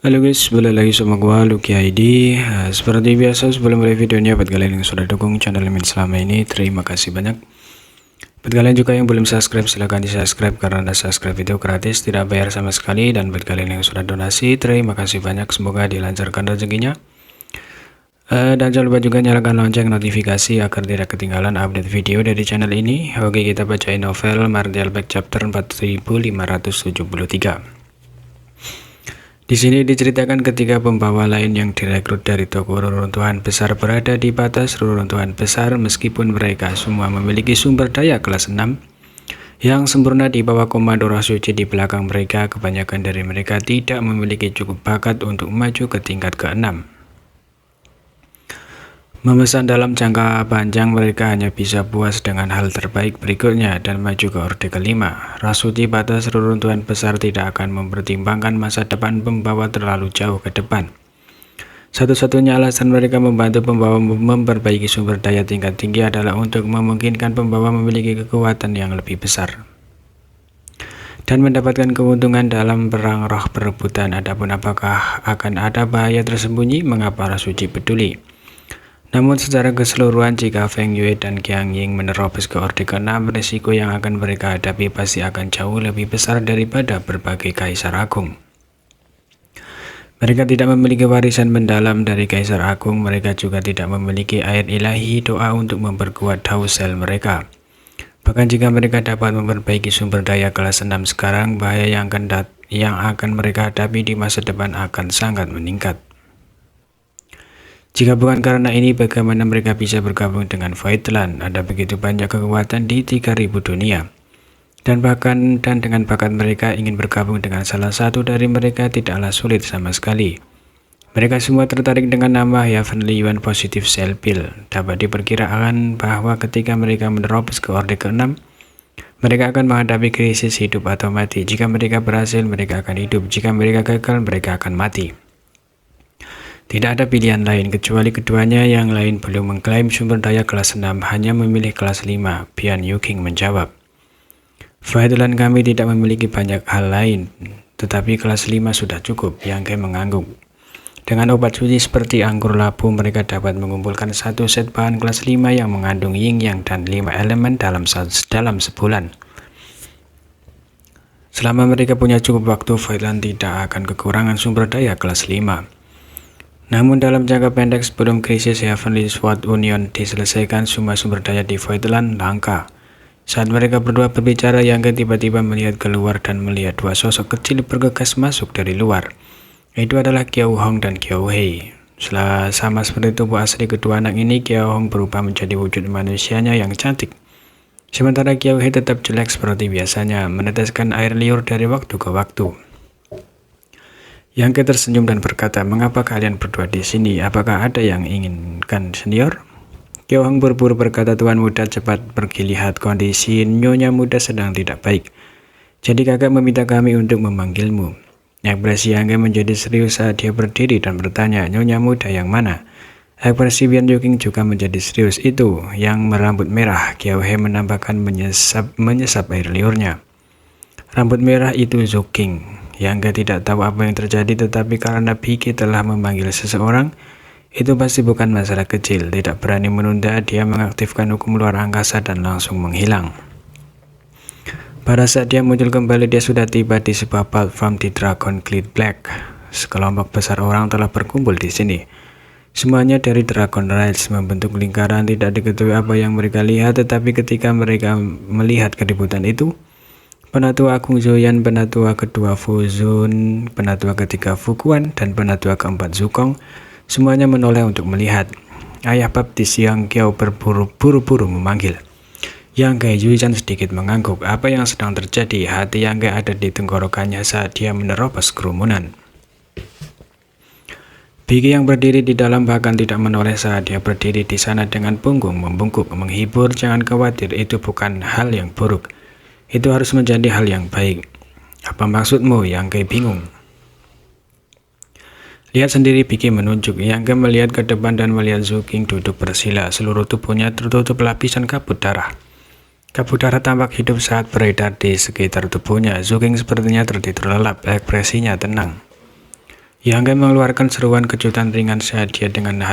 Halo guys, balik lagi sama gua Lucky ID. Seperti biasa sebelum mulai videonya, buat kalian yang sudah dukung channel Min selama ini, terima kasih banyak. Buat kalian juga yang belum subscribe, silahkan di subscribe karena subscribe itu gratis, tidak bayar sama sekali. Dan buat kalian yang sudah donasi, terima kasih banyak, semoga dilancarkan rezekinya. Dan jangan lupa juga nyalakan lonceng notifikasi agar tidak ketinggalan update video dari channel ini. Oke, kita bacain novel Martial Back chapter 4573. Di sini diceritakan ketika pembawa lain yang direkrut dari toko reruntuhan besar berada di batas reruntuhan besar, meskipun mereka semua memiliki sumber daya kelas 6 yang sempurna di bawah komando roh suci di belakang mereka. Kebanyakan dari mereka tidak memiliki cukup bakat untuk maju ke tingkat ke-6. Memesan dalam jangka panjang, mereka hanya bisa puas dengan hal terbaik berikutnya dan maju ke orde kelima. Rasuti batas reruntuhan besar tidak akan mempertimbangkan masa depan pembawa terlalu jauh ke depan. Satu-satunya alasan mereka membantu pembawa memperbaiki sumber daya tingkat tinggi adalah untuk memungkinkan pembawa memiliki kekuatan yang lebih besar dan mendapatkan keuntungan dalam perang roh perebutan. Adapun apakah akan ada bahaya tersembunyi, mengapa Rasuci peduli? Namun secara keseluruhan, jika Feng Yue dan Qiang Ying menerobos ke orde ke-6, risiko yang akan mereka hadapi pasti akan jauh lebih besar daripada berbagai kaisar agung. Mereka tidak memiliki warisan mendalam dari kaisar agung. Mereka juga tidak memiliki air ilahi doa untuk memperkuat Dao Sel mereka. Bahkan jika mereka dapat memperbaiki sumber daya kelas 6 sekarang, bahaya yang akan mereka hadapi di masa depan akan sangat meningkat. Jika bukan karena ini, bagaimana mereka bisa bergabung dengan Voidland? Ada begitu banyak kekuatan di 3000 dunia. Dan dengan bakat mereka, ingin bergabung dengan salah satu dari mereka tidaklah sulit sama sekali. Mereka semua tertarik dengan nama Heavenly Yuan Positive Cell Pill. Dapat diperkirakan bahwa ketika mereka menerobos ke orde ke-6, mereka akan menghadapi krisis hidup atau mati. Jika mereka berhasil, mereka akan hidup. Jika mereka gagal, mereka akan mati. Tidak ada pilihan lain kecuali keduanya. Yang lain belum mengklaim sumber daya kelas 6, hanya memilih kelas 5. Bian Yuking menjawab. Voidland kami tidak memiliki banyak hal lain, tetapi kelas 5 sudah cukup. Yang Ke mengangguk. Dengan obat suci seperti anggur labu, mereka dapat mengumpulkan satu set bahan kelas 5 yang mengandung yin yang dan 5 elemen dalam sebulan. Selama mereka punya cukup waktu, Voidland tidak akan kekurangan sumber daya kelas 5. Namun dalam jangka pendek, sebelum krisis Heavenly Sword Union diselesaikan, semua sumber daya di Voidland langka. Saat mereka berdua berbicara, Yang Ke tiba-tiba melihat keluar dan melihat dua sosok kecil bergegas masuk dari luar. Itu adalah Qiao Hong dan Qiao Hei. Sama seperti tubuh asli kedua anak ini, Qiao Hong berubah menjadi wujud manusianya yang cantik. Sementara Qiao Hei tetap jelek seperti biasanya, meneteskan air liur dari waktu ke waktu. Yang Ke tersenyum dan berkata, "Mengapa kalian berdua di sini? Apakah ada yang inginkan, senior?" Qiao Hong berburu berkata, "Tuan muda, cepat pergi lihat kondisi nyonya muda sedang tidak baik. Jadi kakak meminta kami untuk memanggilmu." Ekspresi Yang Ke menjadi serius saat dia berdiri dan bertanya, "Nyonya muda yang mana?" Ekspresi Bian Yuking juga menjadi serius. "Itu yang berambut merah." Qiao Hei menambahkan menyesap air liurnya. "Rambut merah itu Zuking." Yang Ke tidak tahu apa yang terjadi, tetapi karena Biki telah memanggil seseorang, itu pasti bukan masalah kecil. Tidak berani menunda, dia mengaktifkan hukum luar angkasa dan langsung menghilang. Pada saat dia muncul kembali, dia sudah tiba di sebuah platform di Dragon Clear Black. Sekelompok besar orang telah berkumpul di sini. Semuanya dari Dragon Rise, membentuk lingkaran. Tidak diketahui apa yang mereka lihat, tetapi ketika mereka melihat keributan itu, Penatua Agung Zoyan, Penatua kedua Fuzun, Penatua ketiga Fukuan, dan Penatua keempat Zukong, semuanya menoleh untuk melihat. Ayah baptis Yang Qiao berburu-buru memanggil. Yang Ke Yuizhan sedikit mengangguk. Apa yang sedang terjadi? Hati Yang Ke ada di tenggorokannya saat dia menerobos kerumunan. Biki yang berdiri di dalam bahkan tidak menoleh saat dia berdiri di sana dengan punggung membungkuk. Menghibur, jangan khawatir, itu bukan hal yang buruk. Itu harus menjadi hal yang baik. Apa maksudmu? Yang Ke bingung. Lihat sendiri, Biki menunjuk. Yang Ke melihat ke depan dan melihat Zuking duduk bersila. Seluruh tubuhnya tertutup lapisan kabut darah. Kabut darah tampak hidup saat beredar di sekitar tubuhnya. Zuking sepertinya tertidur lelap, ekspresinya tenang. Yang mengeluarkan seruan kejutan ringan saat dia dengan hati